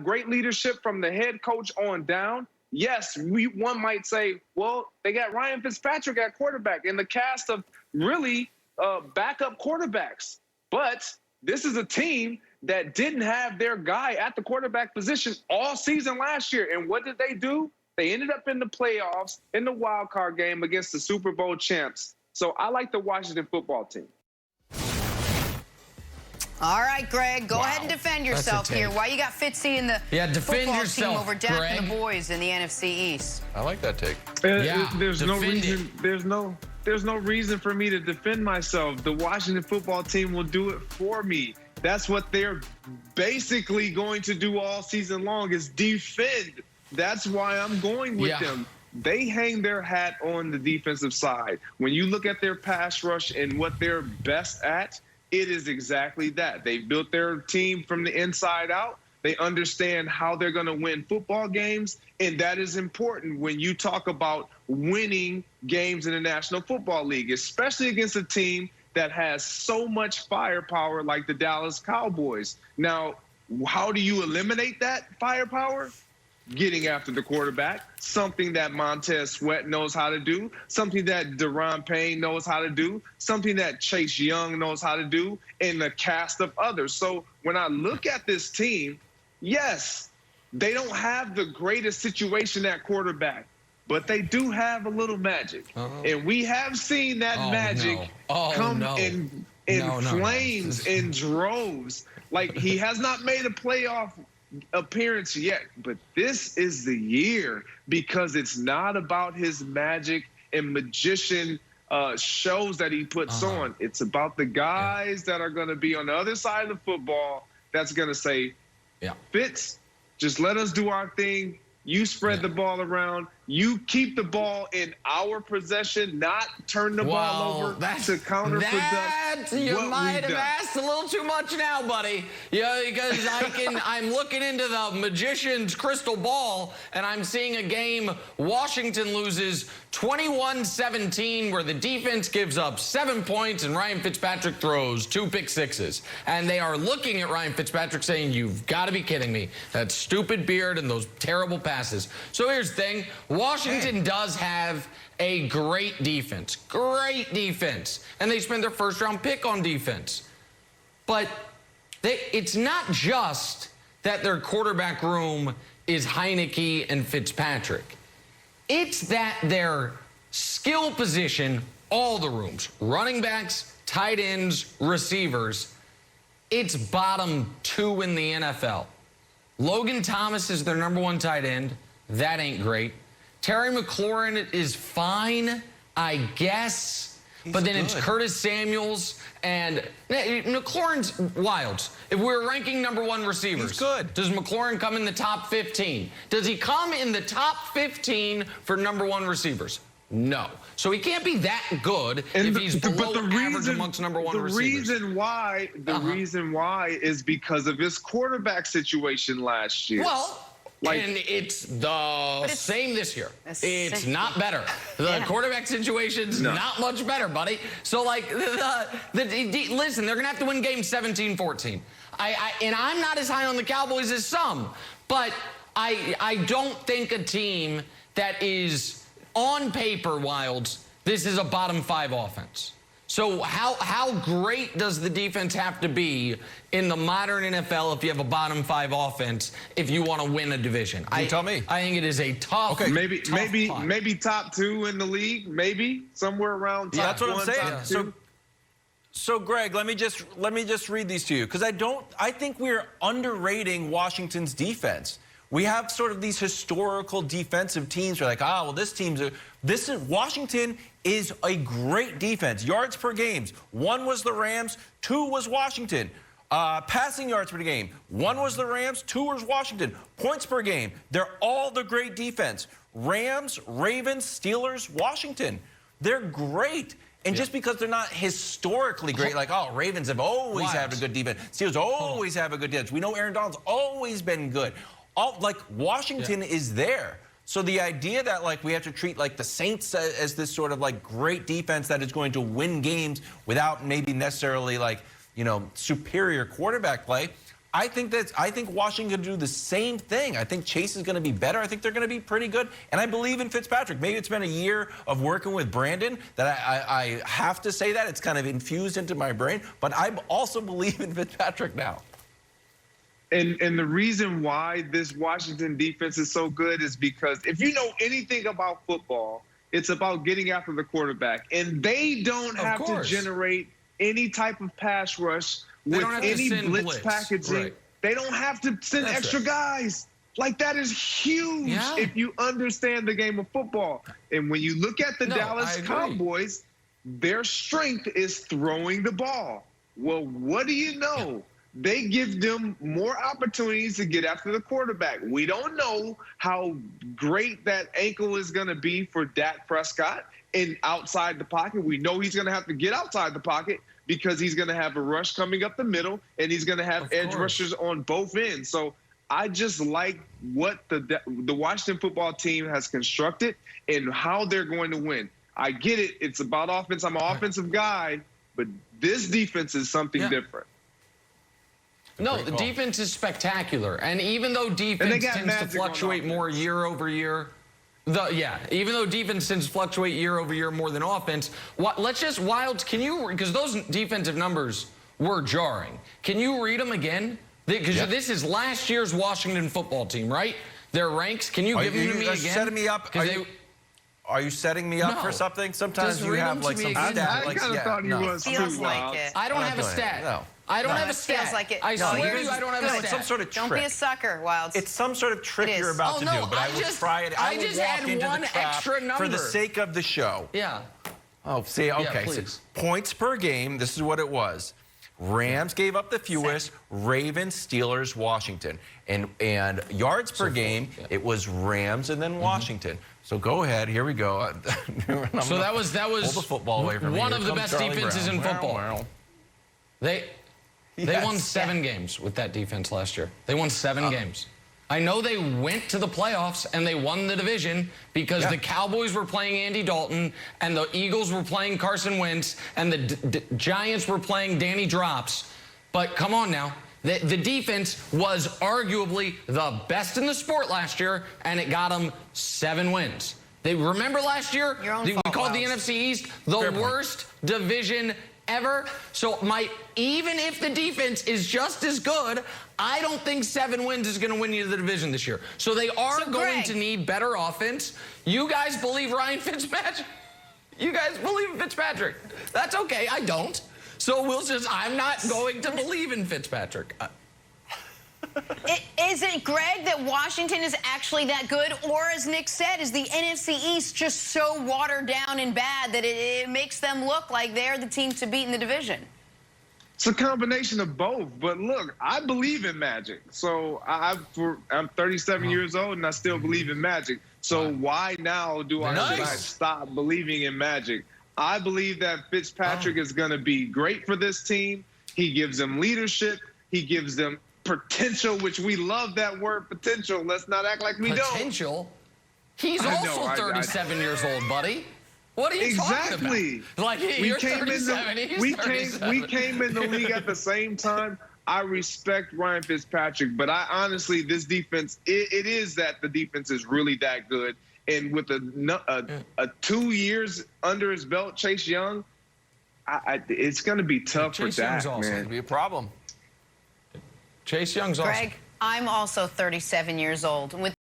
great leadership from the head coach on down. Yes, one might say, well, they got Ryan Fitzpatrick at quarterback and the cast of really backup quarterbacks. But this is a team that didn't have their guy at the quarterback position all season last year. And what did they do? They ended up in the playoffs in the wild card game against the Super Bowl champs. So I like the Washington football team. All right, Greg, go ahead and defend yourself here. Why you got Fitzy in the football team over Dak and the boys in the NFC East? I like that take. There's no reason. There's no reason for me to defend myself. The Washington football team will do it for me. That's what they're basically going to do all season long is defend. That's why I'm going with them. They hang their hat on the defensive side. When you look at their pass rush and what they're best at, it is exactly that. They built their team from the inside out. They understand how they're going to win football games, and that is important when you talk about winning games in the National Football League, especially against a team that has so much firepower like the Dallas Cowboys. Now, how do you eliminate that firepower? Getting after the quarterback, something that Montez Sweat knows how to do, something that Daron Payne knows how to do, something that Chase Young knows how to do, and the cast of others. So when I look at this team, yes, they don't have the greatest situation at quarterback, but they do have a little magic. And we have seen that magic come in flames, in droves. Like, he has not made a playoff appearance yet, but this is the year because it's not about his magic and magician shows that he puts on. It's about the guys that are going to be on the other side of the football that's going to say, Fitz, just let us do our thing. You spread the ball around. You keep the ball in our possession, not turn the ball over to counterproduct. You might have asked a little too much now, buddy. Yeah, because I'm looking into the magician's crystal ball, and I'm seeing a game Washington loses 21-17, where the defense gives up 7 points and Ryan Fitzpatrick throws 2 pick sixes. And they are looking at Ryan Fitzpatrick saying, you've got to be kidding me. That stupid beard and those terrible passes. So here's the thing. Washington does have a great defense, and they spend their first-round pick on defense. But it's not just that their quarterback room is Heineke and Fitzpatrick. It's that their skill position, all the rooms, running backs, tight ends, receivers, it's bottom 2 in the NFL. Logan Thomas is their #1 tight end. That ain't great. Terry McLaurin is fine, I guess. But then it's Curtis Samuels and McLaurin's wild. If we're ranking #1 receivers, he's good. Does McLaurin come in the top 15? Does he come in the top 15 for #1 receivers? No. So he can't be that good if he's below average amongst #1 receivers. The reason why is because of his quarterback situation last year. Well, and it's the same this year. It's not better. The quarterback situation's not much better, buddy. So, like, listen, they're going to have to win game 17-14. And I'm not as high on the Cowboys as some, but I don't think a team that is on paper, Wilds, this is a bottom 5 offense. So how great does the defense have to be in the modern NFL if you have a bottom 5 offense if you want to win a division? You tell me. I think it is a tough. Okay, maybe top 2 in the league, maybe somewhere around top That's what 1, I'm saying. So Greg, let me just read these to you because I think we're underrating Washington's defense. We have sort of these historical defensive teams. We're like, well, Washington is a great defense. Yards per game. 1 was the Rams, 2 was Washington. Passing yards per game. 1 was the Rams, 2 was Washington. Points per game. They're all the great defense. Rams, Ravens, Steelers, Washington. They're great. And just because they're not historically great, like, Ravens have always had a good defense. Steelers always have a good defense. We know Aaron Donald's always been good. Washington is there. So the idea that, like, we have to treat, like, the Saints as this sort of, like, great defense that is going to win games without maybe necessarily, like, superior quarterback play, I think Washington can do the same thing. I think Chase is going to be better. I think they're going to be pretty good. And I believe in Fitzpatrick. Maybe it's been a year of working with Brandon that I have to say that. It's kind of infused into my brain. But I also believe in Fitzpatrick now. And the reason why this Washington defense is so good is because if you know anything about football, it's about getting after the quarterback. And they don't have to generate any type of pass rush with any blitz packaging. Right. They don't have to send extra guys. Like, that is huge if you understand the game of football. And when you look at the Dallas Cowboys, their strength is throwing the ball. Well, what do you know? They give them more opportunities to get after the quarterback. We don't know how great that ankle is going to be for Dak Prescott and outside the pocket. We know he's going to have to get outside the pocket because he's going to have a rush coming up the middle, and he's going to have edge rushers on both ends. So I just like what the Washington football team has constructed and how they're going to win. I get it. It's about offense. I'm an offensive guy, but this defense is something different. No, the defense is spectacular. And even though defense tends to fluctuate more year over year, even though defense tends to fluctuate year over year more than offense, let's just, Wilds, can you, because those defensive numbers were jarring. Can you read them again? Because this is last year's Washington football team, right? Their ranks. Can you give them to me again? Setting me up? Are you setting me up for something? Sometimes you have like some stat. I kind of thought he was too. I don't have a stat. No. I don't have a stat. Feels like it. I swear to you, I don't have a stat. It's some sort of trick. Don't be a sucker, Wilds. It's some sort of trick you're about to do, but I will try it. I will walk into the trap for the sake of the show. Yeah. Oh, see, okay. So points per game, this is what it was. Rams gave up the fewest, Ravens, Steelers, Washington. And yards per game, it was Rams and then Washington. So go ahead, here we go. So that was hold the football away from one of the best defenses in football. They won 7 games with that defense last year. They won 7 games. I know they went to the playoffs and they won the division because the Cowboys were playing Andy Dalton and the Eagles were playing Carson Wentz and the Giants were playing Danny Drops. But come on now. The defense was arguably the best in the sport last year, and it got them 7 wins. Remember last year? We called the NFC East the worst division ever. So even if the defense is just as good, I don't think 7 wins is going to win you the division this year. So they are going to need better offense. You guys believe Ryan Fitzpatrick? You guys believe in Fitzpatrick? That's okay. I don't. So I'm not going to believe in Fitzpatrick. Is it, Greg, that Washington is actually that good? Or, as Nick said, is the NFC East just so watered down and bad that it makes them look like they're the team to beat in the division? It's a combination of both. But look, I believe in magic. So I'm 37 years old, and I still believe in magic. So why now do I stop believing in magic? I believe that Fitzpatrick is going to be great for this team. He gives them leadership. He gives them potential, which we love that word potential. Let's not act like we don't. Potential? He's also 37 years old, buddy. What are you talking about? Like, you're 37, we came in the league at the same time. I respect Ryan Fitzpatrick, but I honestly, this defense, it is that the defense is really that good. And with a 2 years under his belt, Chase Young, it's going to be tough for Dak, man. It's going to be a problem. Chase Young's awesome. Greg, I'm also 37 years old.